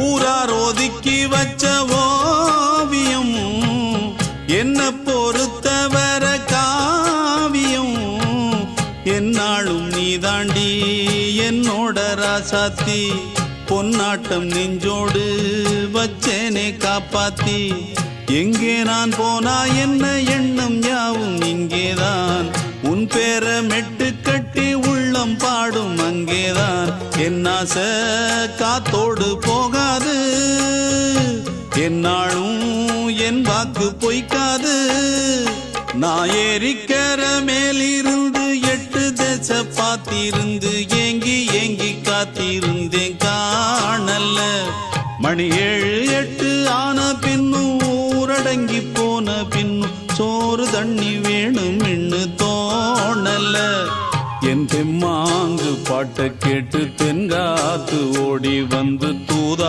ஊரார் ஒதுக்கி வச்ச ஓவியம் என்ன பொறுத்தவர காவியம் என்னாலும் நீதாண்டி என்னோட ராசாத்தி பொன்னாட்டம் நெஞ்சோடு வச்சேனே காப்பாத்தி எங்கே நான் போனா என்ன எண்ணம் யாவும் இங்கேதான் உன் பேர மெட்டு கட்டி உள்ளம் பாடும் அங்கேதான் என் ஆசை காத்தோடு போகாது என்னாலும் என் வாக்கு பொய்க்காது நான் ஏறிக்கர மேலிருந்து 8 தேச பார்த்திருந்து ஏங்கி ஏங்கி காத்திருந்தேன் காணல்ல மணி 7 8 ஆன பின்னும் ஊரடங்கி போன பின்னும் சோறு தண்ணி வேணும் இன்னு தோணல என் தெம்மாங்கு பாட்டை கேட்டு தென்காத்து ஓடி வந்து தூதா